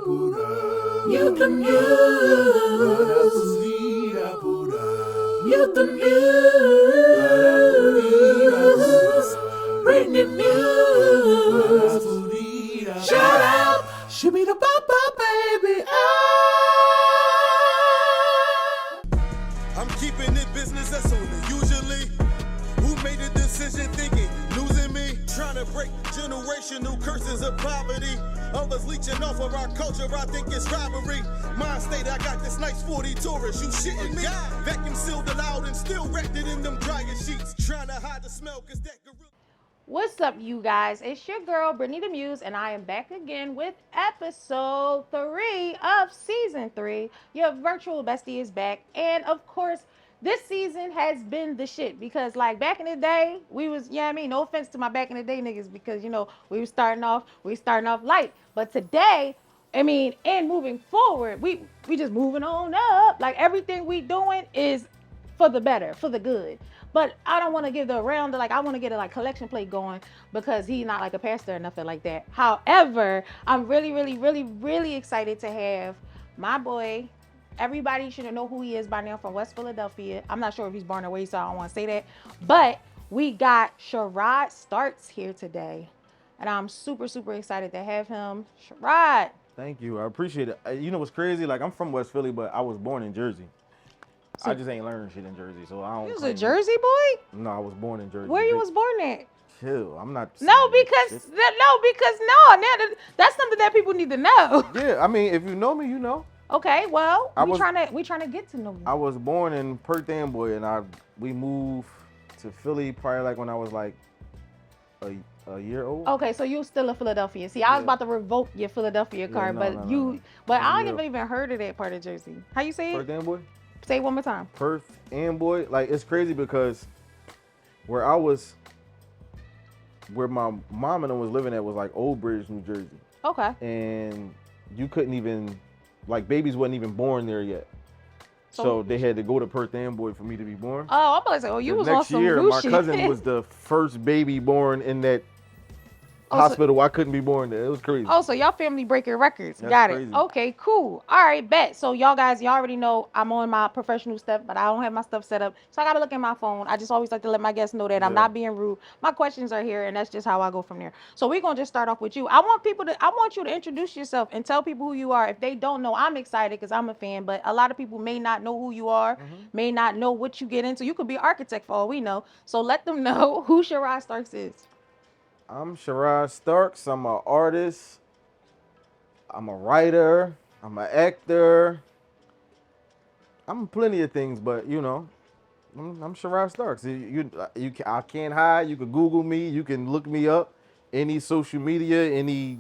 Mute the Muse. Mute the Muse. Bring the Muse. Shout out. Shimmy the baba, baby. I'm keeping it business as only usually. Who made a decision thinking losing me? Trying to break generational curses of poverty. Others leeching off of our culture, I think it's robbery. Mind state, I got this nice 40 tourist. You shitting me? Vacuum sealed it out and still wrapped it in them dryer sheets. Trying to hide the smell, cause that gorilla. What's up, you guys? It's your girl, Brittany the Muse, and I am back again with episode 3 of season 3. Your virtual bestie is back. And of course, this season has been the shit because, like, back in the day, we was, no offense to my back in the day niggas because, we were starting off light. But today, and moving forward, we just moving on up. Like, everything we doing is for the better, for the good. But I don't want to give the round, I want to get a collection plate going because he's not like a pastor or nothing like that. However, I'm really excited to have my boy. Everybody should know who he is by now, from West Philadelphia. I'm not sure if he's born or raised, so I don't want to say that. But we got Sharod Starks here today. And I'm super excited to have him. Sharod. Thank you. I appreciate it. You know what's crazy? Like, I'm from West Philly, but I was born in Jersey. So, I just ain't learning shit in Jersey, so I don't. You was a Jersey boy? No, I was born in Jersey. Where you was born at? Chill. I'm not. No, because that's something that people need to know. Yeah, I mean, if you know me, you know. Okay, well, we trying to get to know you. I was born in Perth Amboy, and we moved to Philly probably like when I was like a year old. Okay, so you still in Philadelphia. See, I was about to revoke your Philadelphia card, but I ain't even heard of that part of Jersey. How you say it? Perth Amboy. Say it one more time. Perth Amboy. Like, it's crazy because where my mom and them was living at was like Old Bridge, New Jersey. Okay. And you couldn't even, like, babies wasn't even born there yet. So they had to go to Perth Amboy for me to be born. Oh, I'm about to say, you was on some next year, new my shit. cousin was the first baby born in that hospital. I couldn't be born there. It was crazy. Oh, so y'all family breaking records. That's Got it. crazy. Okay, cool. All right, bet. So y'all already know I'm on my professional stuff, but I don't have my stuff set up. So I got to look at my phone. I just always like to let my guests know that I'm not being rude. My questions are here, and that's just how I go from there. So we're going to just start off with you. I want you to introduce yourself and tell people who you are. If they don't know, I'm excited because I'm a fan, but a lot of people may not know who you are, may not know what you get into. You could be an architect for all we know. So let them know who Sharod Starks is. I'm Sharod Starks. I'm an artist. I'm a writer. I'm an actor. I'm plenty of things, but I'm Sharod Starks. I can't hide. You can Google me. You can look me up. Any social media, any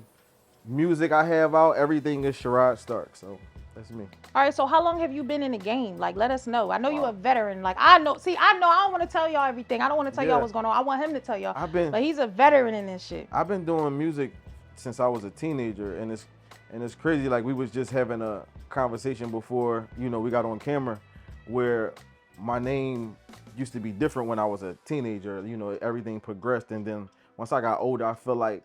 music I have out, everything is Sharod Starks. So that's me. All right, so how long have you been in the game? Like, let us know. I know you're a veteran. Like, I know. I don't want to tell y'all everything. I don't want to tell y'all what's going on. I want him to tell y'all. But he's a veteran in this shit. I've been doing music since I was a teenager, and it's crazy. Like, we was just having a conversation before, we got on camera, where my name used to be different when I was a teenager. Everything progressed, and then once I got older, I feel like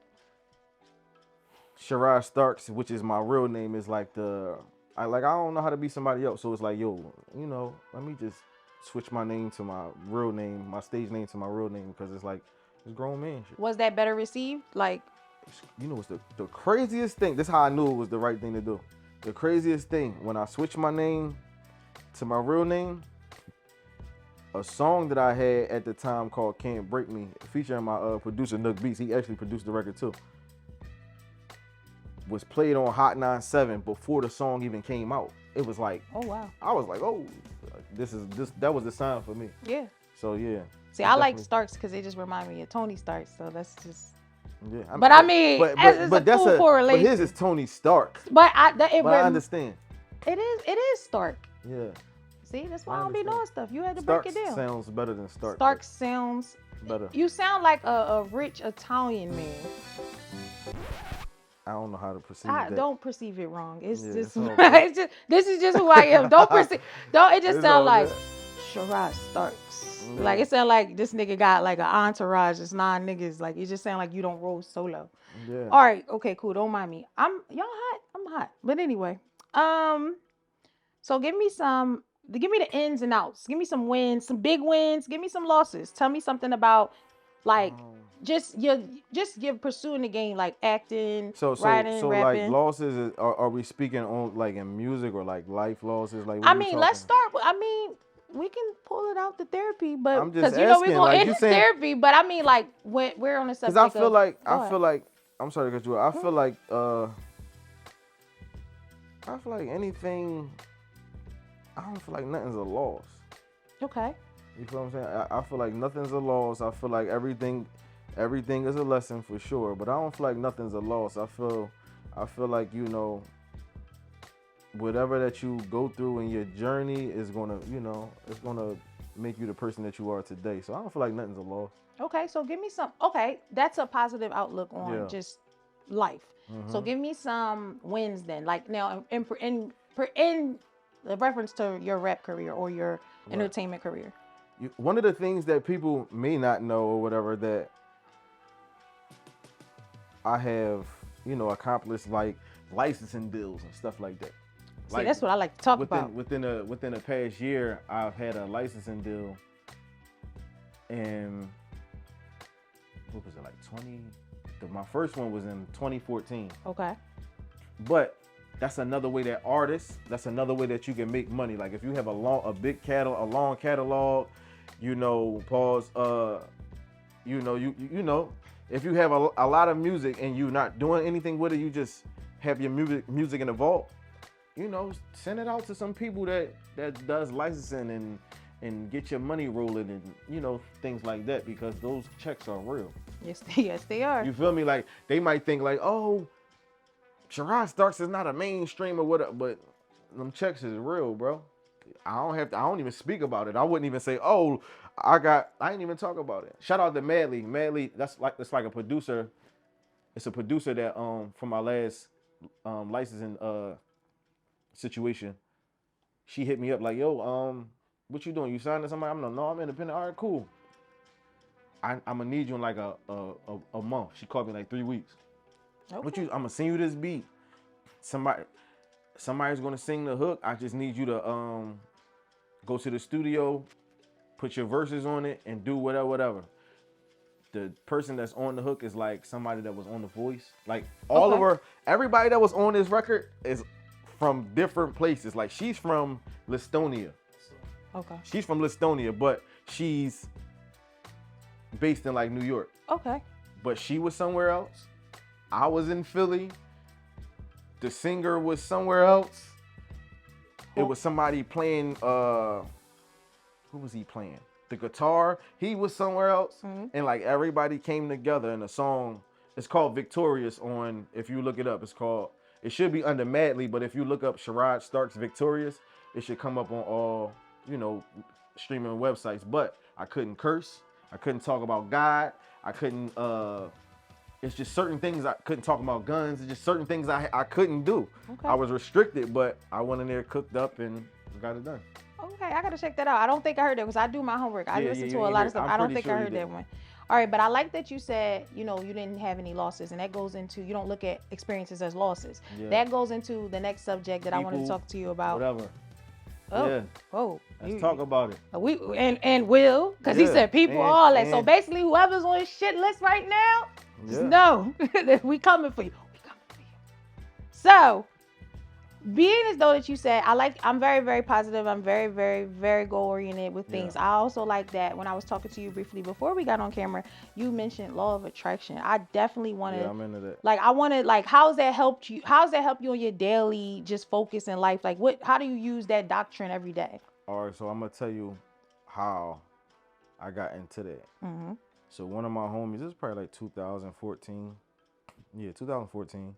Sharod Starks, which is my real name, is like I don't know how to be somebody else. So it's like, let me just switch my name to my real name, my stage name to my real name, because it's like, it's grown man shit. Was that better received? Like, what's the craziest thing? This is how I knew it was the right thing to do. The craziest thing, when I switched my name to my real name, a song that I had at the time called Can't Break Me, featuring my producer, Nook Beats, he actually produced the record too, was played on Hot 97 before the song even came out. It was like, oh wow. I was like, oh, that was the sign for me. Yeah. So yeah. See, I like Starks because they just remind me of Tony Starks. So that's just. Yeah. But that's a correlation. But his is Tony Starks. But I understand. It is Stark. Yeah. See, that's why I don't be knowing stuff. You had to Starks break it down. Sounds better than Stark. Starks sounds better. You sound like a rich Italian man. I don't know how to perceive that. Don't perceive it wrong. It's just this is just who I am. Don't perceive. It just sound like Sharod Starks. Like it sound like this nigga got like an entourage. It's 9 niggas. Like it just sound like you don't roll solo. Yeah. All right, okay, cool. Don't mind me. Y'all hot. I'm hot. But anyway, so give me the ins and outs. Give me some wins, some big wins. Give me some losses. Tell me something about like just your pursuing the game, like acting, writing, So like rapping. losses are we speaking on like in music or like life losses? Like what I are we mean, let's talking? start with. I mean, we can pull it out the therapy, but I'm just because you know we're asking, gonna like, end you the saying- therapy. But I mean, like when we're on the Because subject I feel of. like Go ahead. I'm sorry to cut you off. I feel like anything. I don't feel like nothing's a loss. Okay. You feel what I'm saying? I feel like nothing's a loss. I feel like everything is a lesson for sure. But I don't feel like nothing's a loss. I feel like, you know, whatever that you go through in your journey is gonna, you know, it's gonna make you the person that you are today. So I don't feel like nothing's a loss. Okay, so give me some. Okay, that's a positive outlook on Yeah. just life. So give me some wins then. Like now, in the reference to your rap career or your entertainment career. One of the things that people may not know or whatever that I have, you know, accomplished, like licensing deals and stuff like that. See, that's what I like to talk about. Within the past year, I've had a licensing deal, and what was it, like 20? My first one was in 2014. Okay. But that's another way that artists, that's another way that you can make money. Like if you have a long catalog, you know, you know, if you have a lot of music and you're not doing anything with it, you just have your music in the vault, you know, send it out to some people that does licensing and get your money rolling and, you know, things like that, because those checks are real. Yes, they are. You feel me? Like they might think like, oh, Sharod Starks is not a mainstream or whatever, but them checks is real, bro. I don't even speak about it. I wouldn't even say, oh, I ain't even talk about it. Shout out to Madly. Madly, that's like a producer. It's a producer that from my last licensing situation. She hit me up like, yo, what you doing? You signed to somebody? I'm like, no, I'm independent. All right, cool. I'm gonna need you in like a month. She called me like 3 weeks. Okay. I'm gonna send you this beat. Somebody's gonna sing the hook. I just need you to go to the studio, put your verses on it, and do whatever. The person that's on the hook is like somebody that was on The Voice. Like everybody that was on this record is from different places. Like she's from Listonia. Okay. She's from Listonia, but she's based in like New York. Okay. But she was somewhere else. I was in Philly. The singer was somewhere else. It was somebody playing, who was he playing? The guitar. He was somewhere else. Mm-hmm. And like everybody came together in a song. It's called Victorious on, if you look it up, it should be under Madly, but if you look up Sharod Starks Victorious, it should come up on all, you know, streaming websites. But I couldn't curse. I couldn't talk about God. I couldn't, it's just certain things I couldn't talk about guns. It's just certain things I couldn't do. Okay. I was restricted, but I went in there, cooked up, and got it done. Okay, I gotta check that out. I don't think I heard that because I do my homework. I listen to a lot of stuff. I don't think I heard that one. All right, but I like that you said, you know, you didn't have any losses, and that goes into, you don't look at experiences as losses. Yeah. That goes into the next subject that I wanted to talk to you about. Whatever. Oh, yeah. Oh. Let's talk about it. We and Will, because he said people, all that. So basically, whoever's on his shit list right now, just know that we coming for you. We coming for you. So, being as though that you said, I'm very, very positive. I'm very, very, very goal-oriented with things. I also like that when I was talking to you briefly before we got on camera, you mentioned law of attraction. I definitely want to. Yeah, I'm into that. Like, I want to, like, how's that helped you? How's that help you on your daily just focus in life? Like, how do you use that doctrine every day? All right, so I'm going to tell you how I got into that. Mm-hmm. So one of my homies, this is probably like 2014. Yeah, 2014.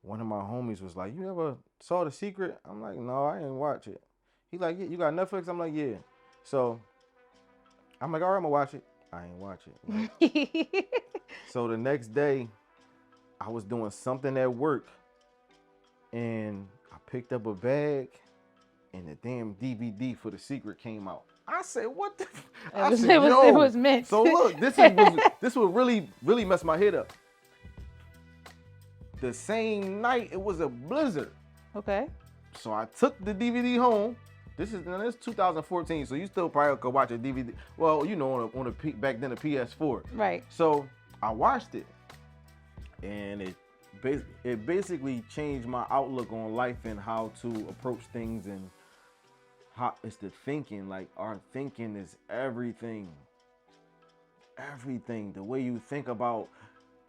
One of my homies was like, you ever saw The Secret? I'm like, no, I didn't watch it. He like, yeah, you got Netflix? I'm like, yeah. So I'm like, all right, I'm going to watch it. I ain't watch it. Right? So the next day, I was doing something at work, and I picked up a bag, and the damn DVD for The Secret came out. I said, what the? It was meant. So look, this would really mess my head up. The same night, it was a blizzard. Okay. So I took the DVD home. This is 2014, so you still probably could watch a DVD. Well, you know, back then the PS4. Right. So I watched it, and it basically changed my outlook on life and how to approach things, and how it's the thinking. Like, our thinking is everything. Everything. The way you think about,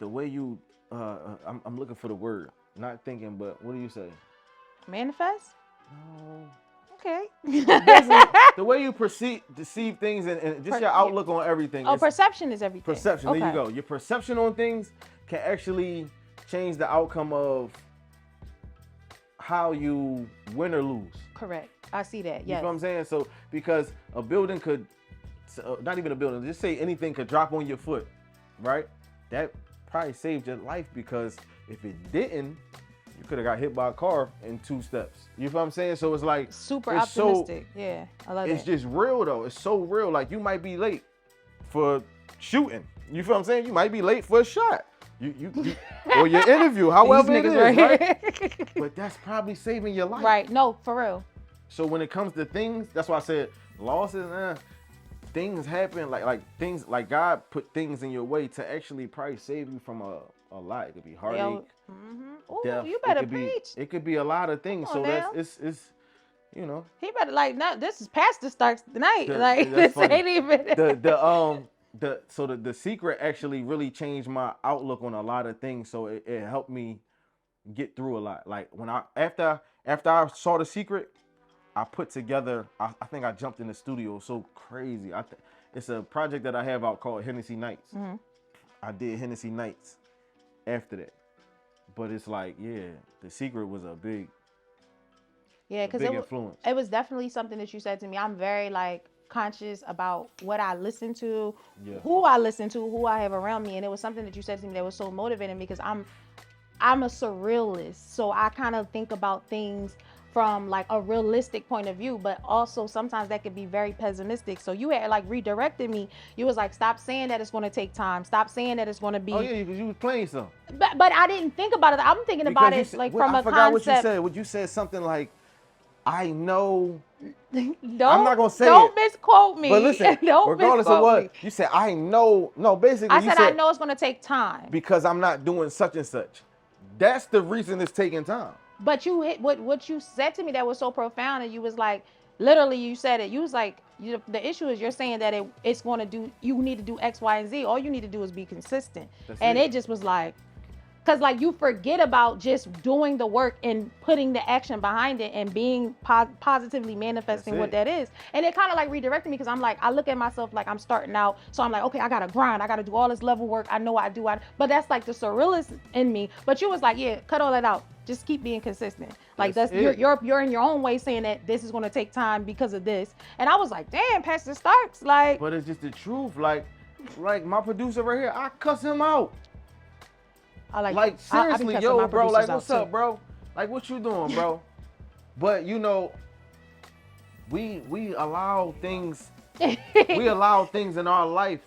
the way you I'm looking for the word. Not thinking, but what do you say? Manifest? No. Okay. The way you deceive things, and just your outlook on everything. Oh, perception is everything. Perception. Okay. There you go. Your perception on things can actually change the outcome of how you win or lose. Correct. I see that. You Yes. know what I'm saying? So, because a building could, not even a building, just say anything could drop on your foot, right? That probably saved your life, because if it didn't, you could have got hit by a car in 2 steps. You know what I'm saying? So it's like Super it's optimistic. Yeah, I love It's that. just real though. It's so real. Like, you might be late for shooting. You feel what I'm saying? You might be late for a shot. You or your interview, however it These is, niggas right? But that's probably saving your life. Right. No, for real. So when it comes to things, that's why I said losses, things happen, like things, like God put things in your way to actually probably save you from a lot. It could be heartache, Ooh, death. you better it could preach. It could be a lot of things. Come So on that's it's you know. He better no. This is Pastor Starks tonight. That's This funny. ain't even. The secret actually really changed my outlook on a lot of things. So it helped me get through a lot. Like, when after I saw The Secret, I put together, I think I jumped in the studio so crazy. It's a project that I have out called Hennessy Nights. Mm-hmm. I did Hennessy Nights after that. But it's like, yeah, The Secret was a big Yeah, because influence. it was definitely something that you said to me. I'm very conscious about what I listen to, who I listen to, who I have around me, and it was something that you said to me that was so motivating, because I'm a surrealist, so I kind of think about things from a realistic point of view, but also sometimes that could be very pessimistic. So you had redirected me. You was like, stop saying that it's going to take time. Stop saying that it's going to be. Oh yeah, because you was playing some. But I didn't think about it. I'm thinking about it from a concept. I forgot what you said. What you said something like, I know. I'm not gonna say Don't it. misquote me. But listen, regardless of what, you said, I know. No, basically, I you said I know it's going to take time. because I'm not doing such and such. That's the reason it's taking time. But you hit what you said to me that was so profound, and you was like, literally, you said it. You was like, the issue is you're saying that it's going to do. You need to do X, Y, and Z. All you need to do is be consistent. And it just was like. Because you forget about just doing the work and putting the action behind it and being positively manifesting what that is. And it kind of redirected me, because I'm like, I look at myself like I'm starting out. So I'm like, okay, I got to grind. I got to do all this level work. I know I do. But that's the surrealist in me. But you was like, yeah, cut all that out. Just keep being consistent. You're in your own way saying that this is going to take time because of this. And I was like, damn, Pastor Starks. But it's just the truth. Like my producer right here, I cuss him out. Seriously, yo, bro, what's up, bro? What you doing, bro? But we allow things in our life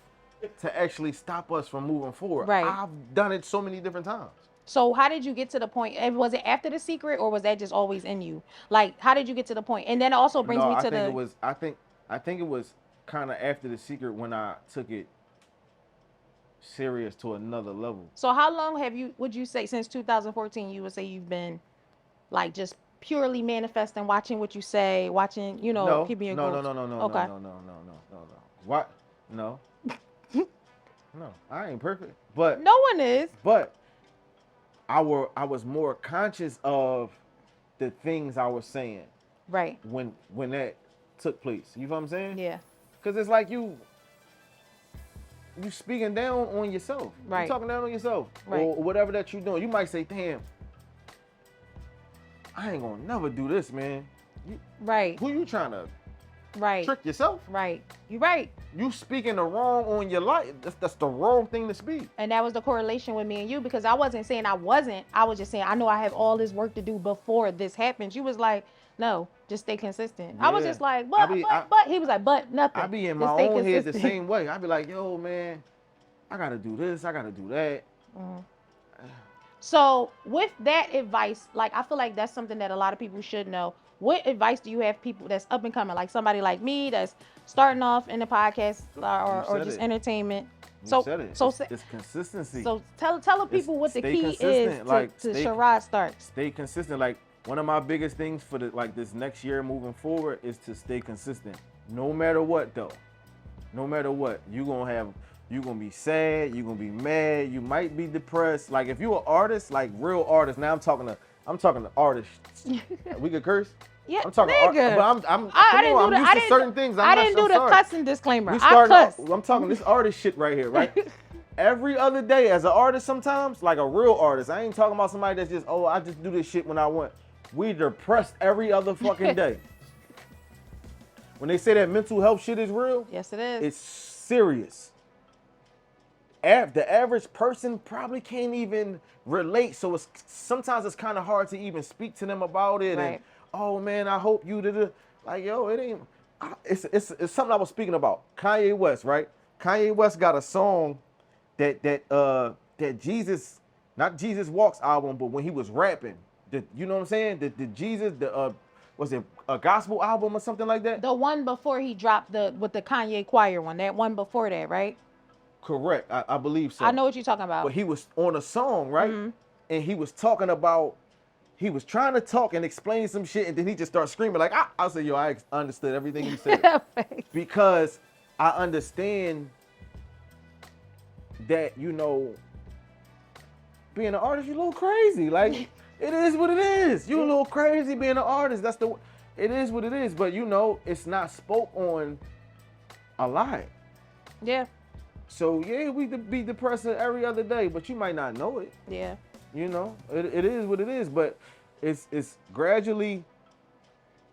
to actually stop us from moving forward. Right. I've done it so many different times. So how did you get to the point? Was it after The Secret, or was that just always in you? How did you get to the point? And then it also brings me to I think it was kind of after The Secret when I took it serious to another level. So how long would you say, since 2014, you would say you've been just purely manifesting, watching what you say, watching, keeping your goals? No. Okay. No. What? No. No, I ain't perfect. But no one is. But I was more conscious of the things I was saying. Right. When that took place. You know what I'm saying? Yeah. Because it's like you speaking down on yourself. Right. You talking down on yourself. Right. Or whatever that you're doing. You might say, damn, I ain't gonna never do this, man. Right. Who you trying to Right. trick yourself. Right. You're right. You speaking the wrong on your life. That's the wrong thing to speak. And that was the correlation with me and you, because I wasn't saying I wasn't. I was just saying I know I have all this work to do before this happens. You was like, no, just stay consistent. I was Yeah. just like, I but, be- but. He was like, but nothing. I be in Just my stay own head the consistent. same way. I be like, yo, man, I gotta do this, I gotta do that. So with that advice, like I feel like that's something that a lot of people should know. What advice do you have people that's up and coming, like somebody like me that's starting off in the podcast or said just it. entertainment? You said it. So It's consistency. So tell the people what the stay key is consistent, like, to stay- Sharod Starks. Stay consistent. Like, one of my biggest things for this next year moving forward is to stay consistent. No matter what though. No matter what. You're gonna be sad, you're gonna be mad, you might be depressed. Like, if you're an artist, like real artist, now I'm talking to artists. We could curse? Yeah, I'm talking nigga. but I'm used to certain things. I didn't do the cussing disclaimer. I cuss. I'm talking this artist shit right here, right? Every other day as an artist sometimes, like a real artist. I ain't talking about somebody that's just, oh, I just do this shit when I want. We depressed every other fucking day. When they say that mental health shit is real, Yes, it is. it's serious. The average person probably can't even relate, so sometimes it's kind of hard to even speak to them about it. Right. And oh man, I hope you did it. Like, yo, it ain't. It's something I was speaking about. Kanye West, right? Kanye West got a song that Jesus, not Jesus Walks album, but when he was rapping, you know what I'm saying? The Jesus, was it a gospel album or something like that? The one before he dropped with the Kanye choir one. That one before that, right? Correct, I believe so. I know what you're talking about. But he was on a song, right? Mm-hmm. And he was talking about, he was trying to talk and explain some shit, and then he just started screaming like, I said, yo, I understood everything he said. Because I understand that, you know, being an artist, you're a little crazy. Like, it is what it is. You're a little crazy being an artist. It is what it is. But, you know, it's not spoke on a lot. Yeah. So, yeah, we could be depressed every other day, but you might not know it. Yeah. You know, it is what it is. But it's gradually,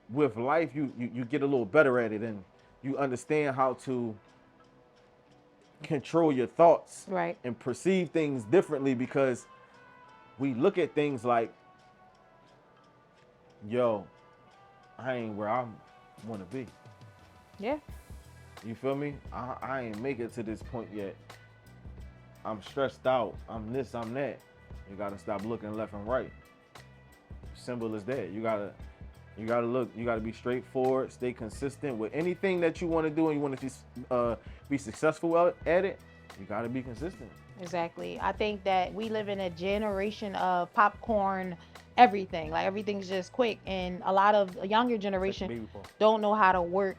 with life, you get a little better at it, and you understand how to control your thoughts, Right. and perceive things differently, because we look at things like, yo, I ain't where I want to be. Yeah. You feel me? I ain't make it to this point yet. I'm stressed out. I'm this, I'm that. You gotta stop looking left and right. Simple as that. You gotta look. You gotta be straightforward. Stay consistent with anything that you want to do, and you want to be successful at it. You gotta be consistent. Exactly. I think that we live in a generation of popcorn everything. Like, everything's just quick, and a lot of a younger generation don't know how to work.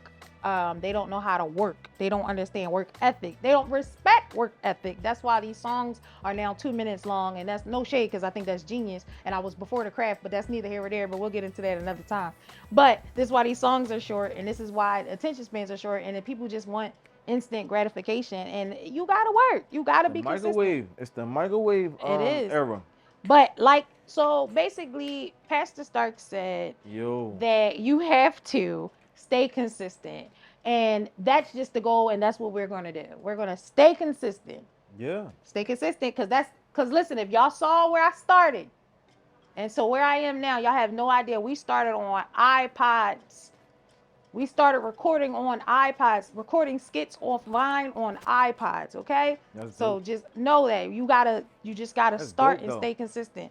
They don't know how to work. They don't understand work ethic. They don't respect work ethic. That's why these songs are now 2 minutes long, and that's no shade, because I think that's genius. And I was before the craft, but that's neither here or there. But we'll get into that another time. But this is why these songs are short, and this is why attention spans are short, and then people just want instant gratification. And you gotta work. You gotta be consistent. Microwave. It's the microwave It is. era. But so basically, Pastor Stark said that you have to stay consistent. And that's just the goal, and that's what we're going to do. We're going to stay consistent. Yeah. Stay consistent, because listen, if y'all saw where I started, and so where I am now, y'all have no idea. We started on iPods. We started recording on iPods, recording skits offline on iPods, okay? So dope. just know that you just gotta start and stay consistent.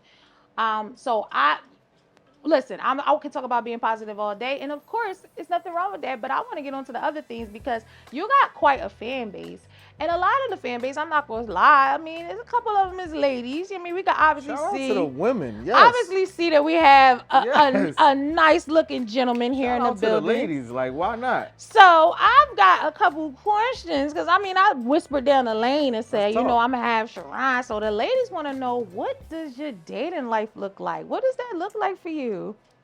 Listen, I can talk about being positive all day, and of course, it's nothing wrong with that, but I want to get on to the other things, because you got quite a fan base, and a lot of the fan base, I'm not going to lie, I mean, there's a couple of them is ladies. I mean, we can obviously Shout see. out to the women, yes. Obviously see that we have Yes. a nice looking gentleman here Shout in the out building. to the ladies, like, why not? So I've got a couple questions, because I mean, I whispered down the lane and said, Let's you know, talk. I'm gonna have Sharod. So the ladies want to know, what does your dating life look like? What does that look like for you?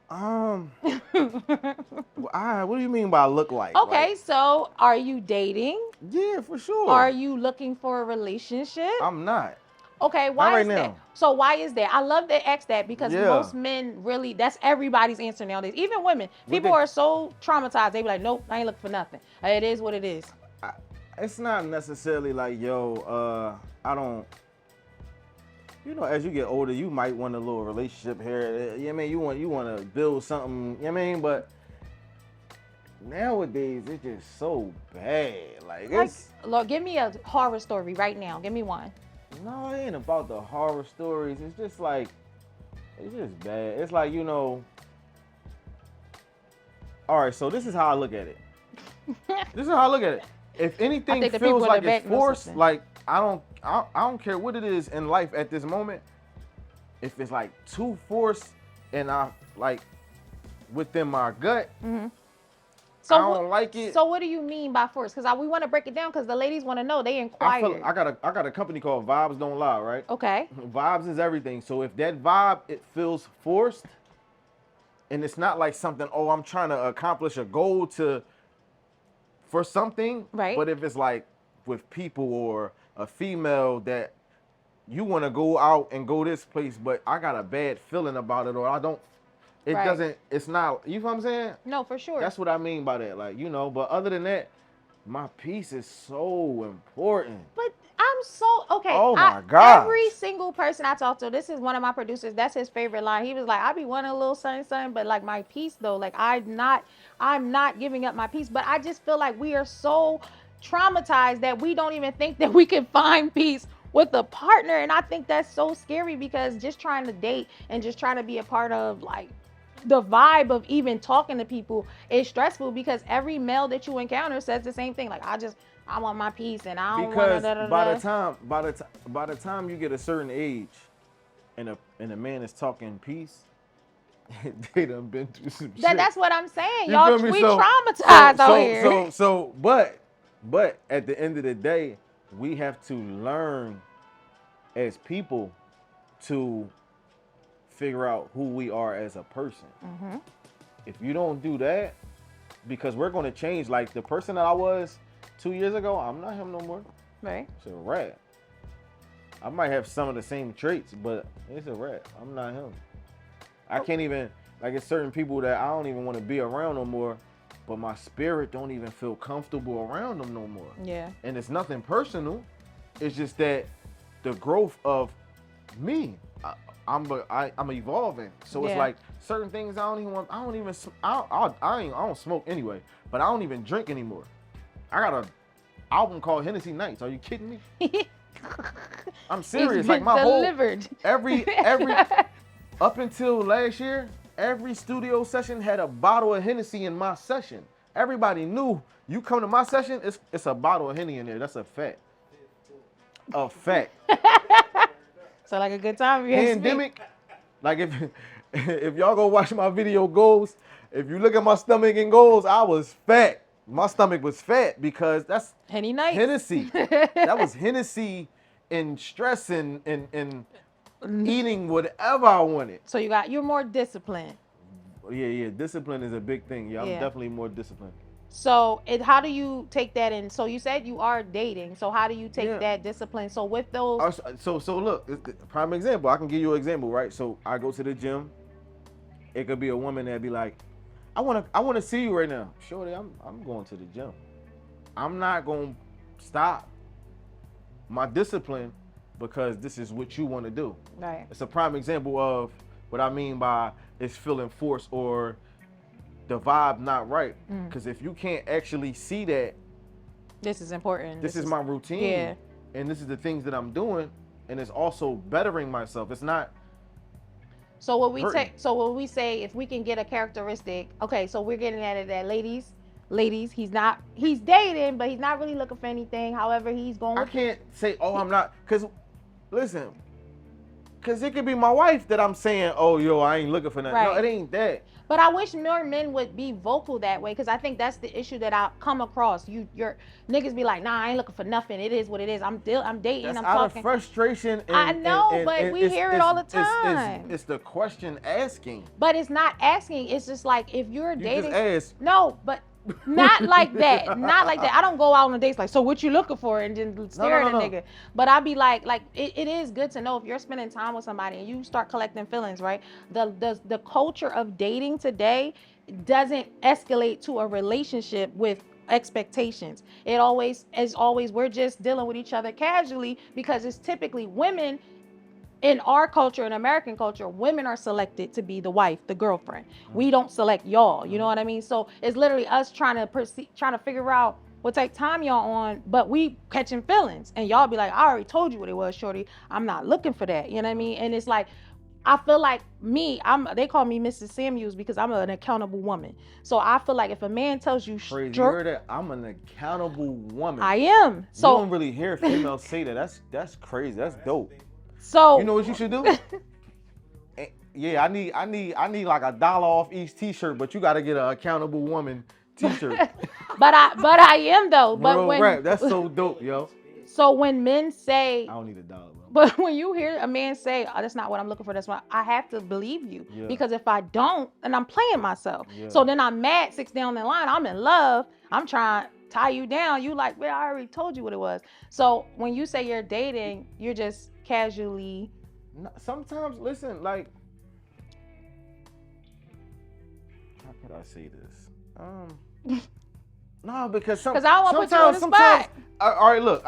What do you mean by look like? Okay, Like, so are you dating? yeah, for sure. Are you looking for a relationship? I'm not. Okay, why right is that? now. So why is that? I love to ask that because Yeah. most men really, that's everybody's answer nowadays. Even women. People they- are so traumatized. They be like, nope, I ain't looking for nothing. It is what it is. It's not necessarily like, yo, I don't. You know, as you get older, you might want a little relationship here. You know what I mean? You want to build something. You know what I mean? But nowadays, it's just so bad. Like it's Look, give me a horror story right now. Give me one. no, it ain't about the horror stories. It's just like it's just bad. It's like, you know. All right, so this is how I look at it. This is how I look at it. If anything think the people feels in like the back it's know forced, something. like I don't care what it is in life at this moment. If it's like too forced and I like within my gut, So I don't like it. So what do you mean by force? Because we want to break it down because the ladies want to know. They I inquired. feel I got a company called Vibes Don't Lie, right? Okay. Vibes is everything. So if that vibe it feels forced, and it's not like something, oh, I'm trying to accomplish a goal for something, Right. But if it's like with people or a female that you want to go out and go this place, but I got a bad feeling about it, or I don't, it Right. doesn't, it's not, you know what I'm saying? No, for sure. That's what I mean by that, like, you know, but other than that, my peace is so important. But I'm so okay. Oh my gosh. Every single person I talk to, this is one of my producers. That's his favorite line. He was like, "I be wanting a little something, but like my peace though, like I'm not giving up my peace." But I just feel like we are so traumatized that we don't even think that we can find peace with a partner, and I think that's so scary because just trying to date and just trying to be a part of like the vibe of even talking to people is stressful because every male that you encounter says the same thing. Like I want my peace and I don't Because want to. by the time you get a certain age, and a man is talking peace, they done been through some shit. That's what I'm saying. You Y'all, feel me? we So- traumatized out here. But at the end of the day, we have to learn as people to figure out who we are as a person. Mm-hmm. If you don't do that, because we're going to change. Like the person that I was 2 years ago, I'm not him no more. Right. It's a rat. I might have some of the same traits, but it's a rat. I'm not him. I can't even, like, it's certain people that I don't even want to be around no more, but my spirit don't even feel comfortable around them no more. Yeah. And it's nothing personal. It's just that the growth of me, I'm evolving. So it's Yeah. like certain things I don't smoke anyway, but I don't even drink anymore. I got an album called Hennessy Nights. Are you kidding me? I'm serious. He's Like been my delivered. every up until last year, every studio session had a bottle of Hennessy in my session. Everybody knew you come to my session, it's a bottle of Henny in there. That's a fact. A fact. So like a good time. You Pandemic. Like if y'all go watch my video goals, if you look at my stomach and goals, I was fat. My stomach was fat because that's Henny night. Hennessy. That was Hennessy and stress and eating whatever I wanted. So you're more disciplined. Yeah. Discipline is a big thing. Yeah, I'm Yeah. definitely more disciplined. So how do you take that in? So you said you are dating. So how do you take Yeah. that discipline? So with those, So look, prime example. I can give you an example, right? So I go to the gym. It could be a woman that be like, I wanna see you right now. Shorty, I'm going to the gym. I'm not gonna stop my discipline because this is what you want to do. right? It's a prime example of what I mean by it's feeling forced or the vibe not right. Because if you can't actually see that This is important. this is my routine, yeah. and this is the things that I'm doing, and it's also bettering myself. It's not. So what we hurting. we say if we can get a characteristic, okay, so we're getting at it that ladies, he's dating, but he's not really looking for anything. However, he's going I with can't say, oh, I'm not, because listen, because it could be my wife that I'm saying, oh, yo, I ain't looking for nothing. No, Right. it ain't that. But I wish more men would be vocal that way because I think that's the issue that I come across. Your niggas be like, nah, I ain't looking for nothing. It is what it is. I'm dating. That's I'm out talking. of frustration. And, I know, and but we hear it all the time. It's the question asking. But it's not asking. It's just like if you're You dating. just ask. No, but Not like that. Not like that. I don't go out on dates like, so what you looking for? And then stare at a nigga. But I be like it is good to know if you're spending time with somebody and you start collecting feelings, right? The culture of dating today doesn't escalate to a relationship with expectations. It always is always we're just dealing with each other casually because it's typically women in our culture, in American culture, women are selected to be the wife, the girlfriend. We don't select y'all. You know what I mean? So it's literally us trying to figure out what type time y'all on, but we catching feelings, and y'all be like, I already told you what it was, shorty. I'm not looking for that. You know what I mean? And it's like, I feel like they call me Mrs. Samuels because I'm an accountable woman. So I feel like if a man tells you, Crazy, you heard that? I'm an accountable woman. I am. So you don't really hear females say that. That's crazy. That's dope. So you know what you should do? Yeah, I need like $1 off each T-shirt, but you got to get an accountable woman T-shirt. but I am though. But Real when rap, that's so dope, yo. So when men say, I don't need $1, bro. But when you hear a man say, oh, that's not what I'm looking for, that's what I have to believe you. Yeah. Because if I don't, then I'm playing myself. Yeah. So then I'm mad 6 down the line. I'm in love. I'm trying to tie you down. You like, well, I already told you what it was. So when you say you're dating, you're just casually. Sometimes, listen, like, how could I say this? No, because I don't want to put you on the spot. All right, look,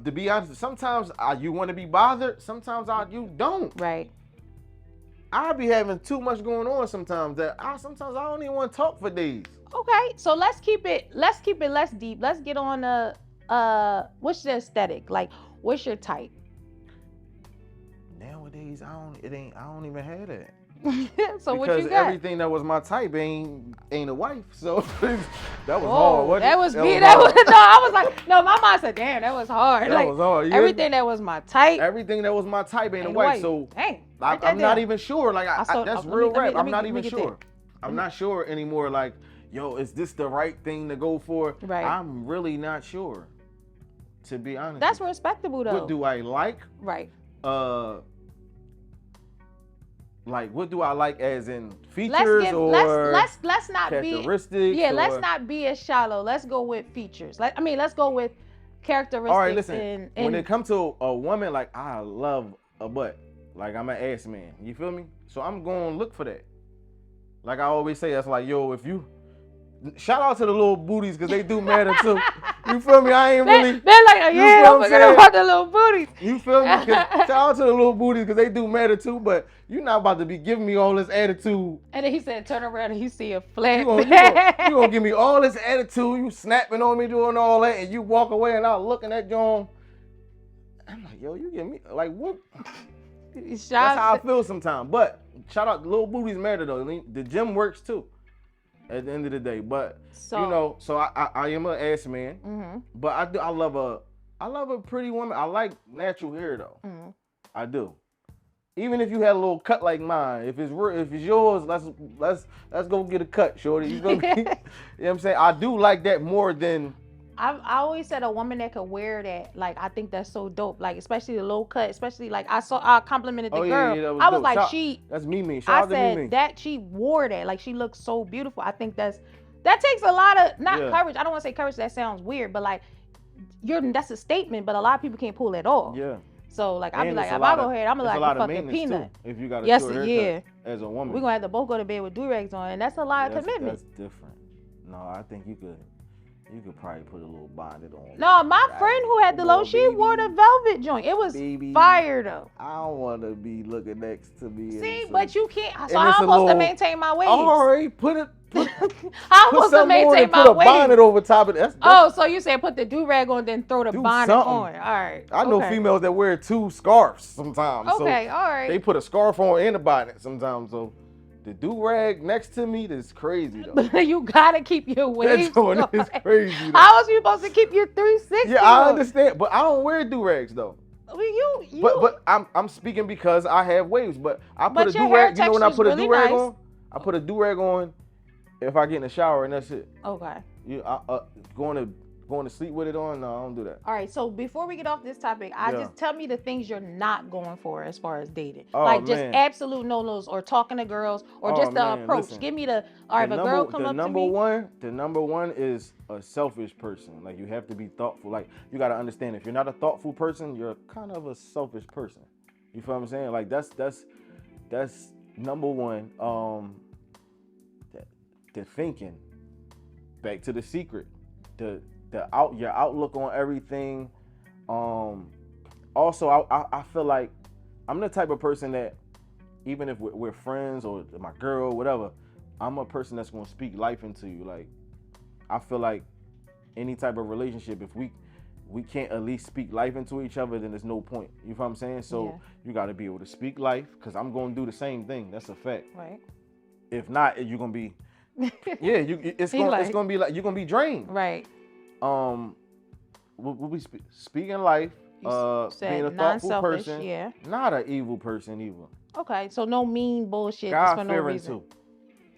to be honest, sometimes you want to be bothered, sometimes you don't. Right. I be having too much going on sometimes that sometimes I don't even want to talk for days. Okay, so let's keep it less deep. Let's get on what's the aesthetic? Like, what's your type? Nowadays, I don't even have that. So because what you got? Because everything that was my type ain't a wife. So that was hard. That was me. That was no. I was like, no. My mom said, "Damn, that was hard." That was hard. Everything that was my type. Everything that was my type ain't a wife. So dang, I'm not even sure. Like that's real rap. I'm not even sure. I'm not sure anymore. Like, yo, is this the right thing to go for? Right. I'm really not sure. To be honest. That's respectable though. What do I like? Right. Like, what do I like as in features or let's not characteristics? Yeah, let's not be as shallow. Let's go with features. Let's go with characteristics. All right, listen. When it comes to a woman, like, I love a butt. Like, I'm an ass man. You feel me? So I'm going to look for that. Like I always say, that's like, yo, if you... Shout out to the little booties because they do matter too. You feel me? I ain't really... They're like, yeah, I'm forgetting about the little booties. You feel me? Shout out to the little booties because they do matter too, but you're not about to be giving me all this attitude. And then he said, turn around and he see a flat. You gonna give me all this attitude, you snapping on me, doing all that, and you walk away and I'm looking at John. I'm like, yo, you give me, like, what? That's how I feel sometimes. But shout out, little booties matter though. The gym works too. At the end of the day, but so I am an ass man, mm-hmm. but I love a pretty woman. I like natural hair though. Mm-hmm. I do. Even if you had a little cut like mine, if it's yours, let's go get a cut, shorty. You know what I'm saying? I do like that more than. I always said a woman that could wear that, like, I think that's so dope. Like, especially the low cut, especially like I complimented the girl. Yeah, I was dope. like, that's Mimi. I said that she wore that, like she looks so beautiful. I think that takes a lot of courage. I don't want to say courage. That sounds weird, but like that's a statement. But a lot of people can't pull that off. Yeah. So like I'd be like, if I go ahead, I'm like a fucking peanut. Too, if you got a short haircut as a woman, we're gonna have to both go to bed with do-rags on, and that's a lot of commitment. That's different. No, I think you could probably put a little bonnet on. No, my friend who had the low, she wore the velvet joint. It was fire though. I don't want to be looking next to me. See, but you can't. So how I'm supposed to maintain my waist? All right, put how I'm supposed to maintain my waist? Put a bonnet over top of it. Oh, so you said put the do-rag on, then throw the bonnet on. All right. I know females that wear 2 scarves sometimes. Okay, all right. They put a scarf on and a bonnet sometimes. So the do-rag next to me is crazy though. You gotta keep your waist. That joint is crazy though. How was you supposed to keep your 360? Yeah, I understand, but I don't wear do-rags though. I mean, But I'm speaking because I have waves. But I put a do-rag. You know when I put a do-rag on? I put a do-rag on if I get in the shower and that's it. Okay. Going to going to sleep with it on. No, I don't do that. All right, so before we get off this topic, just tell me the things you're not going for as far as dating. Oh, like just man. absolute no-nos or talking to girls or just the approach. Listen, Give me the, all right, if a girl come up to me. The number one is a selfish person. Like, you have to be thoughtful. Like, you got to understand, if you're not a thoughtful person, you're kind of a selfish person. You feel what I'm saying? Like, that's number one. The thinking. Back to The Secret. Your outlook on everything. Also, I feel like I'm the type of person that, even if we're friends or my girl, whatever, I'm a person that's gonna speak life into you. Like, I feel like any type of relationship, if we can't at least speak life into each other, then there's no point. You know what I'm saying? So you got to be able to speak life, because I'm gonna do the same thing. That's a fact. Right. If not, you're gonna be, it's gonna be like you're gonna be drained. Right. We'll be speaking life. Being a thoughtful person. Yeah. Not an evil person either. Okay, so no mean bullshit God just for no fearing reason. too.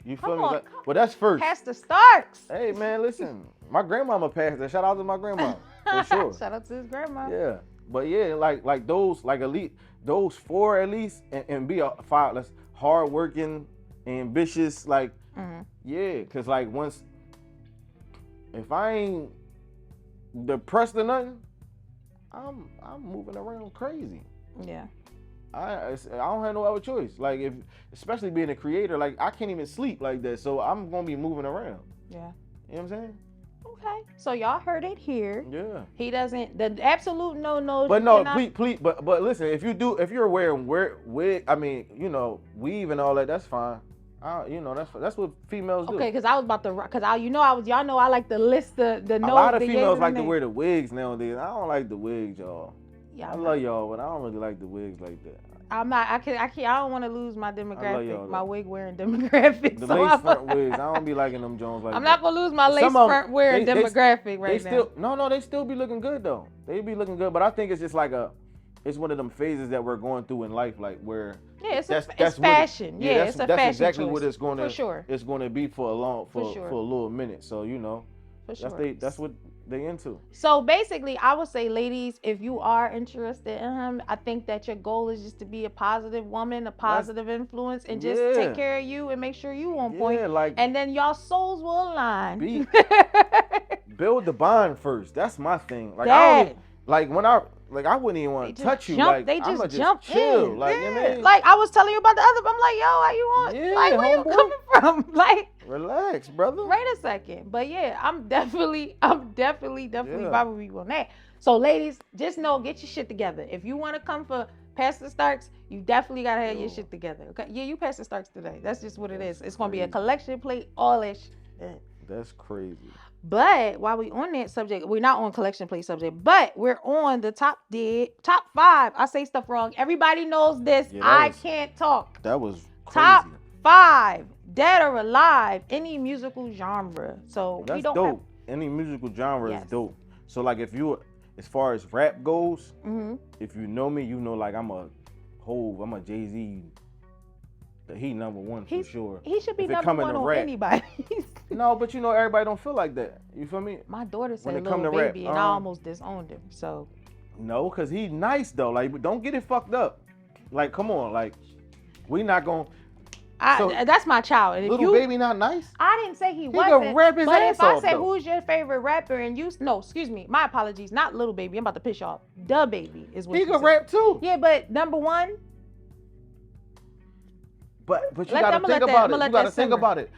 You feel me? Well, that's first. Pastor Starks. Hey man, listen, my grandmama passed that. Shout out to my grandma for sure. Shout out to his grandma. Yeah, but yeah, like those, like elite, those four at least, and be a five. That's hardworking, ambitious. Like, yeah, cause like once, if I ain't depressed or nothing, I'm moving around crazy. Yeah. I don't have no other choice. Like, especially being a creator, like I can't even sleep like that. So I'm gonna be moving around. Yeah. You know what I'm saying? Okay. So y'all heard it here. Yeah. He doesn't, the absolute no. But no, please, but listen, if you're wearing wig, I mean, weave and all that, that's fine. That's what females do. Okay, because I was about to, y'all know I like to list the A lot of females like to wear the wigs nowadays. I don't like the wigs, y'all. Yeah, I love y'all, but I don't really like the wigs like that. I'm not. I don't want to lose my demographic, my wig wearing demographic. The lace front wigs, I don't be liking them Jones like that. I'm not gonna lose my lace front wearing demographic right now. They still be looking good though. They be looking good, but I think it's just like it's one of them phases that we're going through in life, like where it's fashion. It's a fashion exactly choice. what it's going to for sure. It's going to be for a little minute. So for sure. That's what they into. So basically, I would say, ladies, if you are interested in him, I think that your goal is just to be a positive woman, a positive influence, and just take care of you and make sure you on point. And then y'all souls will align. Build the bond first. That's my thing. Like I wouldn't even want to touch you. Like, they I'ma just jump chill. in. Like, you know what I mean? Like I was telling you about the other, I'm like, yo, how you want? Yeah, like, where you coming from? Like, relax, brother. Wait a second. But yeah, I'm definitely probably on that. So ladies, just know, get your shit together. If you want to come for Pastor Starks, you definitely gotta have your shit together. Okay? Yeah, you Pastor Starks today. That's just what it is. It's gonna be a collection plate, all that shit. That's crazy. But while we on that subject, we're not on collection plate subject, but we're on the top 5. I say stuff wrong. Everybody knows this. I can't talk. That was crazy. Top 5, dead or alive, any musical genre. So that's we don't dope. Any musical genre is dope. So like as far as rap goes, if you know me, you know like I'm a Hove, I'm a Jay-Z. He number one for sure. He should be number one on anybody. No, but everybody don't feel like that. You feel me? My daughter said Lil Baby, and I almost disowned him. So no, cause he's nice though. Like, don't get it fucked up. Like, come on, like we not gonna. That's my child. And Lil Baby not nice? I didn't say he wasn't. Can rap his but ass if I off, say though. who's your favorite rapper and excuse me, my apologies, not Lil Baby. I'm about to piss you off. Da Baby is what he can rap too. Yeah, but number one. But you gotta think about it. You gotta think about it.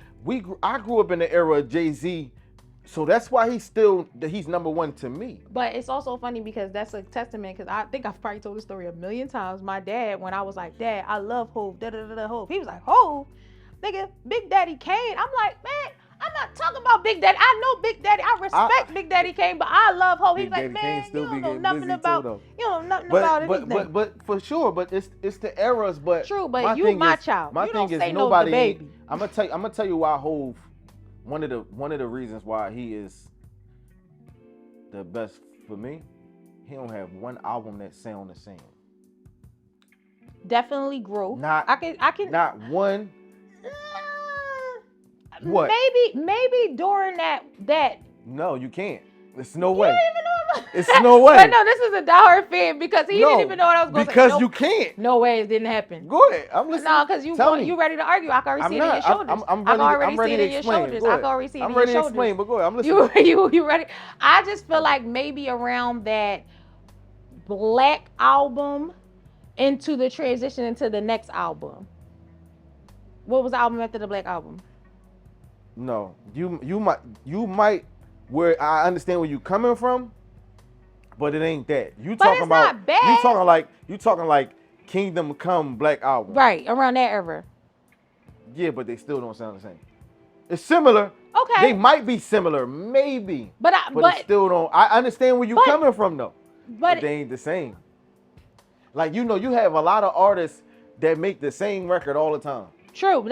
I grew up in the era of Jay-Z, so that's why he's number one to me. But it's also funny because that's a testament, because I think I've probably told this story a million times. My dad, when I was like, Dad, I love Hove, Hove. He was like, Hove? Nigga, Big Daddy Kane. I'm like, man, I'm not talking about Big Daddy. I know Big Daddy. I respect Big Daddy Kane, but I love Hove. He's like, man, you don't know nothing about anything. But for sure, but it's the eras. But true, but you my child. My thing is nobody. Baby. I'm gonna tell you why Hove. One of the reasons why he is the best for me. He don't have one album that sound the same. Definitely growth. I can. Not one. What? Maybe during that. No, you can't. It's no You way. don't even know about It's no way. But no, this is a diehard fan because he didn't even know what I was going to say. Because Nope. you can't. No way it didn't happen. Go ahead. I'm listening. No, because Tell me. you ready to argue. I can already I'm see it in not. your shoulders. I'm I can ready. already I'm ready see it to in your explain. shoulders. Go I ahead. can already see it I'm in ready your to shoulders. explain, but go ahead. I'm listening. You ready? I just feel like maybe around that Black album into the transition into the next album. What was the album after the Black album? No, you might where I understand where you coming from, but it ain't that. You But talking it's about not bad. you talking like Kingdom Come Black album. Right, around that era. Yeah, but they still don't sound the same. It's similar. Okay. They might be similar, maybe. But it still don't. I understand where you but- coming from though. But They ain't the same. Like you have a lot of artists that make the same record all the time. true,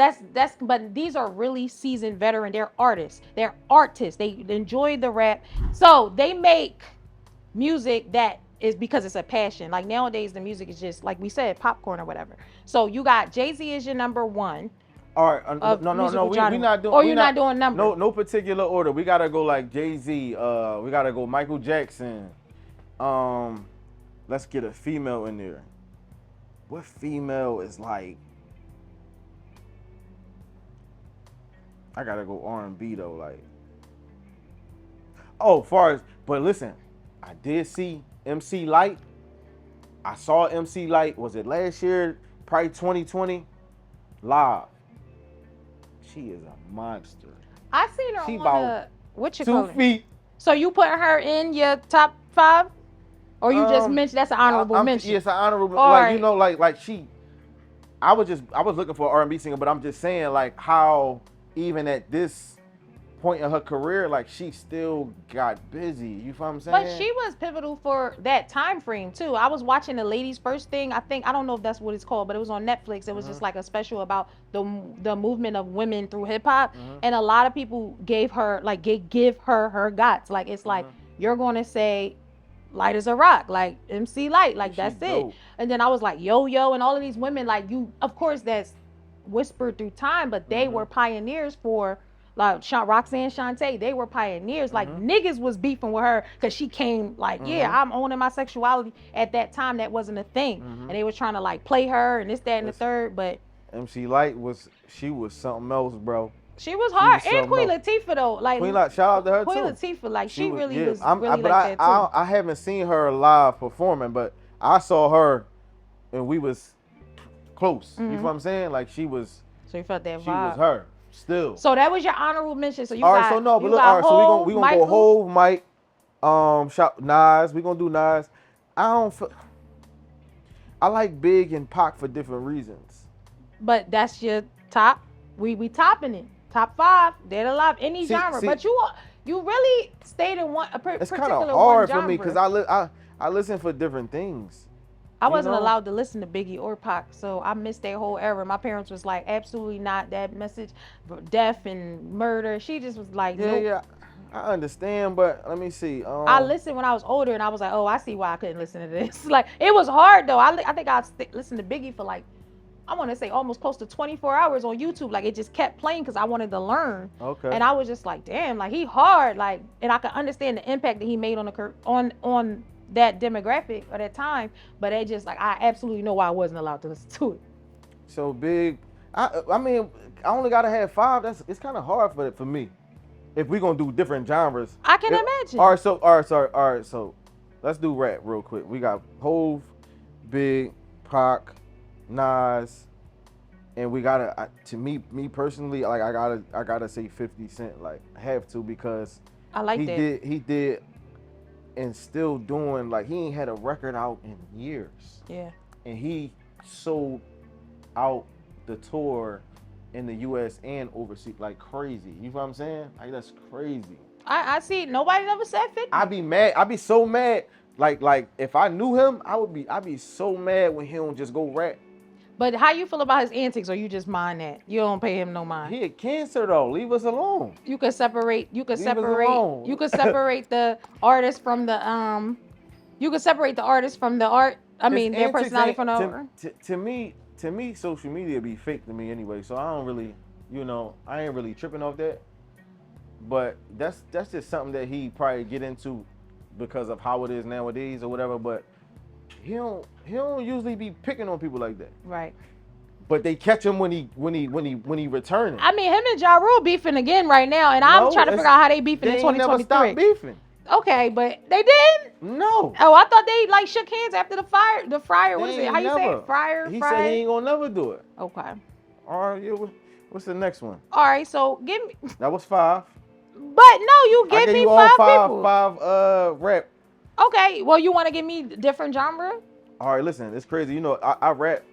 but these are really seasoned veteran. They're artists. They're artists. They enjoy the rap. So they make music that is because it's a passion. Like nowadays the music is just like we said, popcorn or whatever. So you got Jay-Z is your number one. All right, no, we not doing. Or you're not doing numbers. No particular order. We gotta go like Jay-Z. We gotta go Michael Jackson. Let's get a female in there. What female is like? I gotta go R&B though. Like, but listen, I did see MC Light. I saw MC Light. Was it last year? Probably 2020. Live. She is a monster. I seen her She on about what you 2 call it? feet. So you put her in your top 5? Or you just mentioned that's an honorable mention? Yes, an honorable. All like right. you know, like she. I was looking for an R&B singer, but I'm just saying like how even at this point in her career, like she still got busy. You feel what I'm saying? But she was pivotal for that time frame too. I was watching the Ladies First thing. I don't know if that's what it's called, but it was on Netflix. It was just like a special about the movement of women through hip hop, and a lot of people gave her like give her guts. Like it's like you're gonna say Light as a rock, like MC Light, like that's dope. it. And then I was like Yo and all of these women, like you. Of course, that's whispered through time, but they were pioneers for. Like Roxanne Shante, they were pioneers. Like niggas was beefing with her because she came like, yeah, I'm owning my sexuality. At that time, that wasn't a thing, and they were trying to like play her and this, that, and the third. But MC Light was something else, bro. she was hard. was And Queen something Latifah though, like Queen Light, shout out to her Queen too. Latifah, like she really was but like that too. I haven't seen her live performing, but I saw her, and we was close. You know what I'm saying? Like she was. So you felt that She vibe. was her. Still. So that was your honorable mention. So you all got. right, so no, but you look, got all right, so Hov, we gonna Michael. go Hov, Mike, shout Nas. We gonna do Nas. I like Big and Pac for different reasons. But that's your top. We topping it. Top 5. Dead or alive, any genre. But you really stayed in one It's particular kind of hard one for me genre. because I listen for different things. I wasn't know? allowed to listen to Biggie or Pac, so I missed that whole era. My parents was like, absolutely not. That message, death and murder. She just was like, nope. Yeah, I understand, but let me see. I listened when I was older, and I was like, oh, I see why I couldn't listen to this. Like, it was hard though. I think I listened to Biggie for like, I want to say almost close to 24 hours on YouTube. Like, it just kept playing because I wanted to learn. Okay. And I was just like, damn, like he hard. Like, and I could understand the impact that he made on that demographic or that time, but it just like I absolutely know why I wasn't allowed to listen to it. So Big, I mean, I only gotta have 5. It's kind of hard for me. If we gonna do different genres, I can imagine. All right, so let's do rap real quick. We got Hov, Big, Pac, Nas, and we gotta. To me personally, like I gotta say 50 Cent. Like I have to because I like that. He did. And still doing, like, he ain't had a record out in years. Yeah. And he sold out the tour in the US and overseas like crazy. You know what I'm saying? Like, that's crazy. I see. Nobody never said 50. I'd be mad. I'd be so mad. Like if I knew him, I'd be so mad when he don't just go rap. But how you feel about his antics, or you just mind that? You don't pay him no mind. He had cancer though. Leave us alone. You could separate Leave us alone. you could separate the artist from the you could separate the artist from the art. I mean, their personality from the art. To me, social media be fake to me anyway. So I don't really, I ain't really tripping off that. but that's just something that he probably get into because of how it is nowadays or whatever. But he don't usually be picking on people like that. Right. But they catch him when he returning. I mean, him and Ja Rule beefing again right now, and I'm trying to figure out how they beefing in 2023. They never stopped beefing. Okay, but they didn't? No. Oh, I thought they like shook hands after the fryer. What is it? They How you say never. it? Fryer? He said he ain't gonna never do it. Okay. All right, yeah, what's the next one? All right, so give me. That was 5. But no, you I gave gave me you all people. five rap. Okay, well, you want to give me different genre? All right, listen, it's crazy. You know, I rap,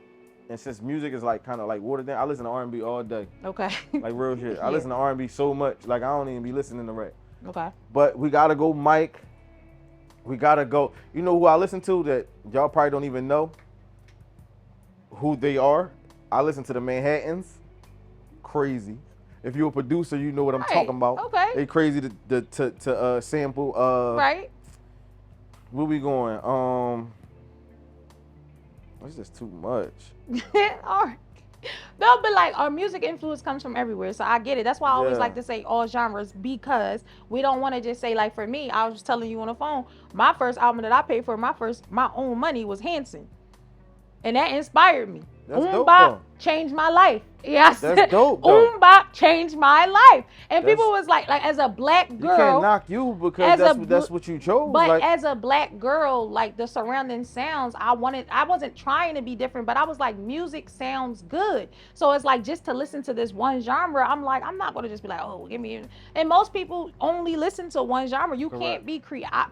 and since music is like kind of like watered down, I listen to R&B all day. Okay. Like real shit. Yeah. I listen to R&B so much, like I don't even be listening to rap. Okay. But we gotta go, Mike. We gotta go. You know who I listen to that y'all probably don't even know who they are? I listen to the Manhattans. Crazy. If you're a producer, you know what I'm talking about. Okay. They crazy to sample. Right. Where we going? It's just too much. All right. No, but like our music influence comes from everywhere, so I get it. That's why I always Yeah. like to say all genres, because we don't want to just say, like, for me, I was just telling you on the phone, my first album that I paid for, my own money, was Hanson, and that inspired me. That's dope, Bop though. changed my life. Yes, That's dope, though. Bop changed my life, and That's- people was like as a black girl. You can't knock you because that's what you chose. But like, as a black girl, like the surrounding sounds, I wasn't trying to be different, but I was like, music sounds good. So it's like, just to listen to this one genre, I'm like, I'm not gonna just be like, oh, give me. And most people only listen to one genre. You can't be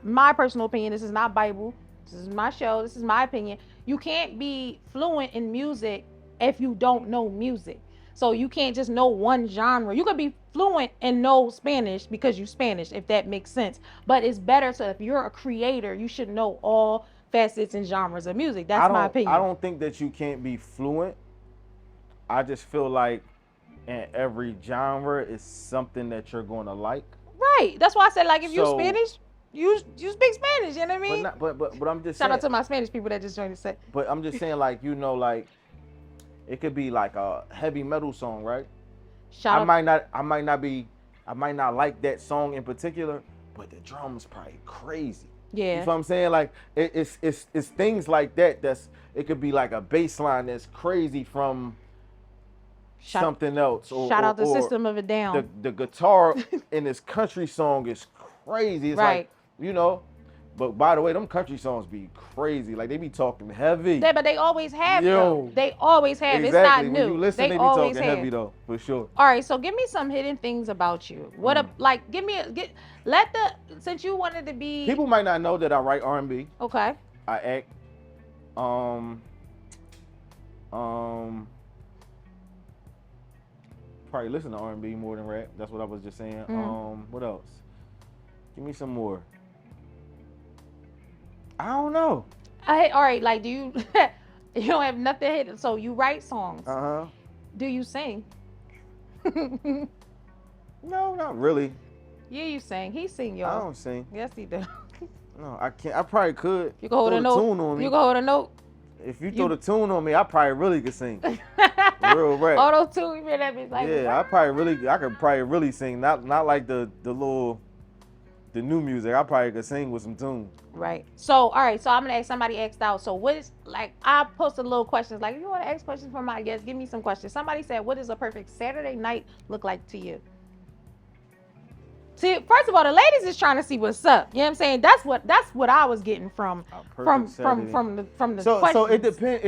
my personal opinion. This is not Bible. This is my show. This is my opinion. You can't be fluent in music if you don't know music. So you can't just know one genre. You could be fluent and know Spanish because you Spanish, if that makes sense. But it's better to, if you're a creator, you should know all facets and genres of music. That's my opinion. I don't think that you can't be fluent. I just feel like in every genre is something that you're going to like. Right. That's why I said, like, if you're So- Spanish, you speak Spanish. You know what I mean? But I'm just Shout saying. out to my Spanish people that just joined the set. But I'm just saying, like, you know, like it could be like a heavy metal song, right? Shout I out. might not like that song in particular, but the drums probably crazy. You Yeah. know what I'm saying? Like it's things like that. It could be like a bass line that's crazy from something else. Shout out the System of a Down. The guitar in this country song is crazy. It's Right. like, you know. But by the way, them country songs be crazy. Like they be talking heavy. Yeah, but they always have. Yo. Though. They always have. Exactly. It's not When new. you listen, they be always talking have. heavy though, for sure. All right, so give me some hidden things about you. Since you wanted to be. People might not know that I write R&B. Okay. I act. Probably listen to R&B more than rap. That's what I was just saying. What else? Give me some more. I don't know. All right, like, do you you don't have nothing hidden, so you write songs. Do you sing? No, not really. Yeah, you sing. He sing, I y'all. don't sing. Yes, he do. No, I can't. I probably could. You can hold Throw a the note. tune on me. You can hold a note. If you throw the tune on me, I probably really could sing. Real rap. Auto tune, you hear that bitch like. Yeah, I could probably really sing. Not like the new music. I probably could sing with some tunes. Right. So, all right. So I'm gonna ask somebody asked out. So what is, like, I posted little questions. Like, if you want to ask questions from my guests, give me some questions. Somebody said, what does a perfect Saturday night look like to you? See, first of all, the ladies is trying to see what's up. You know what I'm saying? That's what I was getting from the questions. So it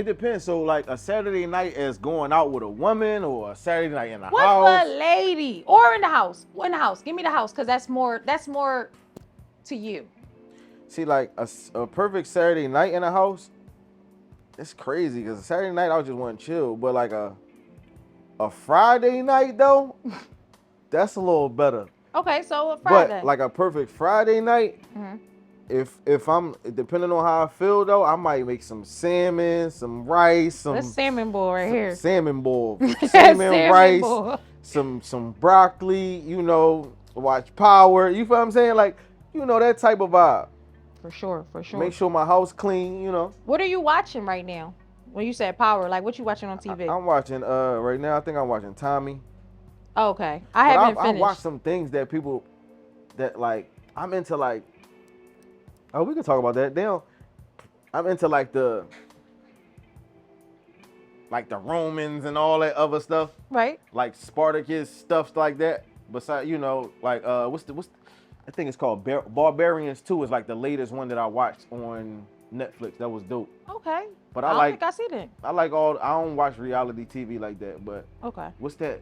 depends. So like a Saturday night is going out with a woman, or a Saturday night in the What's house. a lady or in the house? In the house. Give me the house, because that's more to you. See, like a perfect Saturday night in the house, it's crazy because a Saturday night I just want to chill. But like a Friday night though, that's a little better. Okay, so a Friday. But like a perfect Friday night, if I'm depending on how I feel though, I might make some salmon, some rice, That's salmon bowl right here. salmon bowl, salmon rice, bowl. some broccoli. You know, watch Power. You feel what I'm saying? Like, you know, that type of vibe. For sure. Make sure my house clean. You know. What are you watching right now? When you said Power, like, what you watching on TV? I'm watching right now. I think I'm watching Tommy. Okay, I But haven't I finished. watched some things that people that like. I'm into like. Oh, we can talk about that. I'm into like the Romans and all that other stuff. Right. Like Spartacus stuff like that. Besides, like I think it's called Barbarians 2 is like the latest one that I watched on Netflix. That was dope. Okay. But I don't think I see that. I don't watch reality TV like that, but Okay. what's that?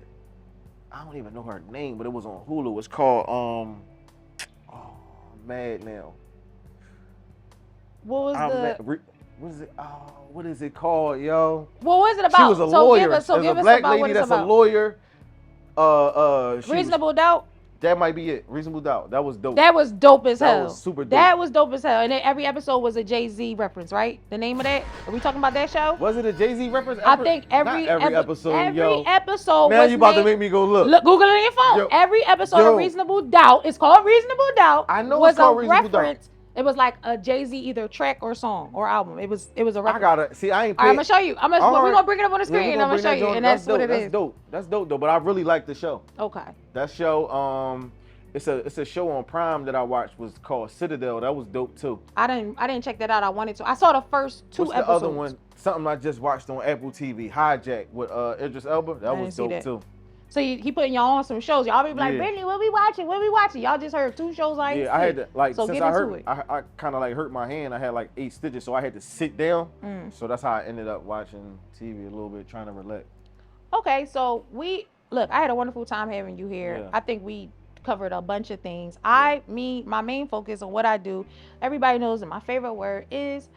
I don't even know her name, but it was on Hulu. It's called Mad Now. What was What is it? Oh, what is it called, yo? What was it about? She was a lawyer. There's a black lady that's a lawyer. Reasonable Doubt. That might be it. Reasonable Doubt. That was dope. That was dope as hell. That was super dope. That was dope as hell. And then every episode was a Jay-Z reference, right? The name of that? Are we talking about that show? Was it a Jay-Z reference? I think every episode. Every episode. Now you about to make me go look. Google it on your phone. Yo. Every episode of Reasonable Doubt, it's called Reasonable Doubt. I know was it's called a Reasonable reference. Doubt. It was like a Jay-Z either track or song or album. It was a reference. I gotta see. I ain't. All right, I'm gonna show you. We're gonna bring it up on the screen. Yeah, and I'm gonna show you, and that's what it is. That's dope. That's dope though. But I really like the show. Okay. That show, it's a show on Prime that I watched was called Citadel. That was dope too. I didn't check that out. I wanted to. I saw the first two What's episodes. the other one? Something I just watched on Apple TV. Hijack with Idris Elba. That was dope too. So he putting y'all on some shows. Y'all be like, Yeah. Brittany, what we watching? What we watching? Y'all just heard 2 shows I ain't Yeah, I had to so since get I into hurt it. I kind of like hurt my hand. I had like 8 stitches, so I had to sit down. So that's how I ended up watching TV a little bit, trying to relax. Okay, so I had a wonderful time having you here. Yeah. I think we covered a bunch of things. My main focus on what I do, everybody knows that my favorite word is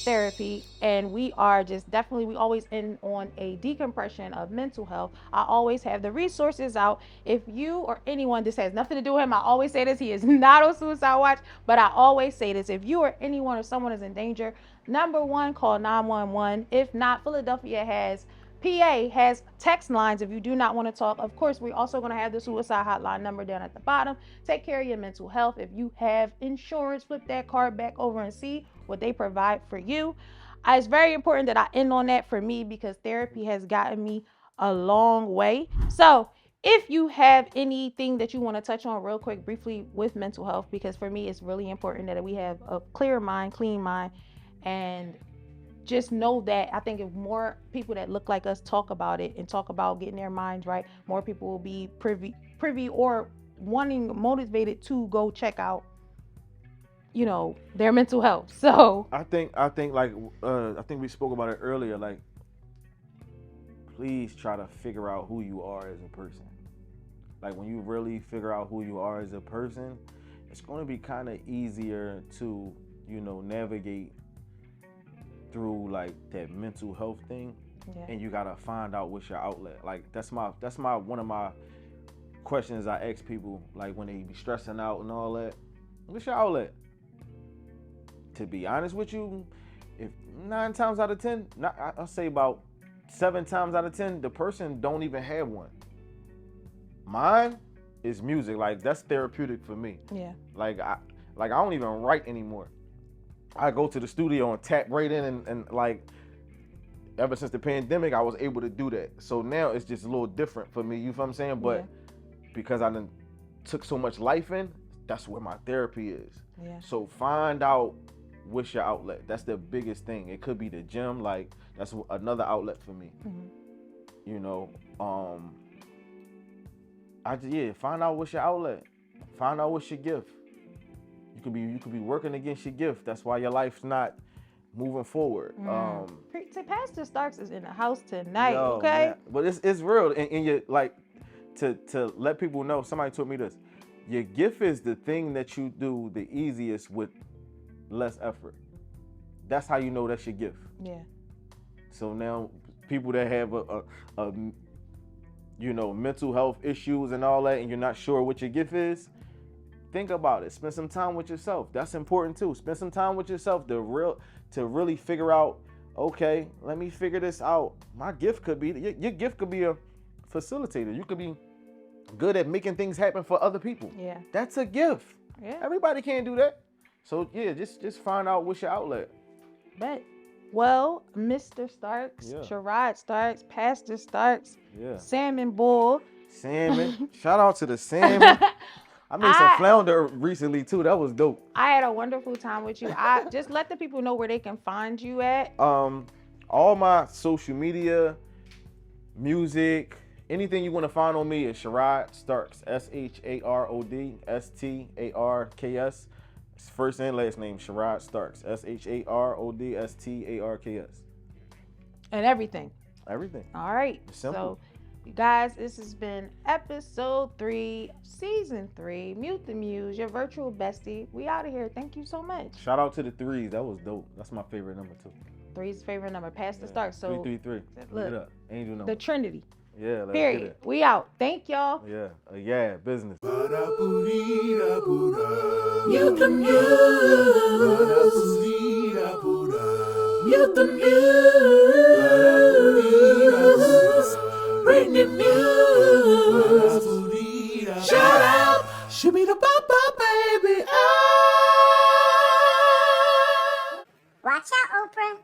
therapy, and we always end on a decompression of mental health. I always have the resources out. If you or anyone, this has nothing to do with him, I always say this, he is not on suicide watch, but I always say this, if you or anyone or someone is in danger, number one, call 911. If not, PA has text lines if you do not want to talk. Of course, we're also going to have the suicide hotline number down at the bottom. Take care of your mental health. If you have insurance, flip that card back over and see what they provide for you. It's very important that I end on that for me because therapy has gotten me a long way. So if you have anything that you want to touch on real quick, briefly with mental health, because for me, it's really important that we have a clear mind, clean mind, and just know that I think if more people that look like us talk about it and talk about getting their minds right, more people will be privy or motivated to go check out, their mental health. So I think we spoke about it earlier. Like, please try to figure out who you are as a person. Like, when you really figure out who you are as a person, it's going to be kind of easier to, navigate through like that mental health thing. Yeah. And you gotta find out what's your outlet. Like that's my one of my questions I ask people, like when they be stressing out and all that. What's your outlet? To be honest with you, if 9 times out of 10, I'll say about 7 times out of 10, the person don't even have one. Mine is music. Like that's therapeutic for me. Yeah. Like I don't even write anymore. I go to the studio and tap right in and like ever since the pandemic, I was able to do that. So now it's just a little different for me. You feel what I'm saying? But because I done took so much life in, that's where my therapy is. Yeah. So find out what's your outlet. That's the biggest thing. It could be the gym. Like that's another outlet for me. Find out what's your outlet. Find out what's your gift. You could be working against your gift. That's why your life's not moving forward. Pastor Starks is in the house tonight. Okay. Man. But it's real. And you like to let people know. Somebody told me this. Your gift is the thing that you do the easiest with less effort. That's how you know that's your gift. Yeah. So now people that have a mental health issues and all that, and you're not sure what your gift is, think about it. Spend some time with yourself. That's important too. Spend some time with yourself to really figure out, okay, let me figure this out. My gift could be, your gift could be a facilitator. You could be good at making things happen for other people. Yeah. That's a gift. Yeah. Everybody can't do that. So yeah, just find out what's your outlet. Bet. Well, Mr. Starks, Sharod Starks, Pastor Starks, Salmon Bull, Salmon. Shout out to the salmon. I made some flounder recently too. That was dope. I had a wonderful time with you. I just let the people know where they can find you at. All my social media, music, anything you want to find on me is Sharod Starks. Sharod Starks. It's first and last name, Sharod Starks. Sharod And everything. Everything. All right. Simple. So, you guys, this has been episode 3, season 3. Mute the Muse, your virtual bestie. We out of here. Thank you so much. Shout out to the 3s. That was dope. That's my favorite number too. 3's favorite number. Pass the Starks. So 333. Look it up. Angel number. The Trinity. Yeah, let's Period. get it. We out. Thank y'all. Yeah. Yeah, business. Mute the Muse. Mute the Muse. Bring the Muse. Shout out. Shimmy the Baba, baby. Ah. Watch out, Oprah.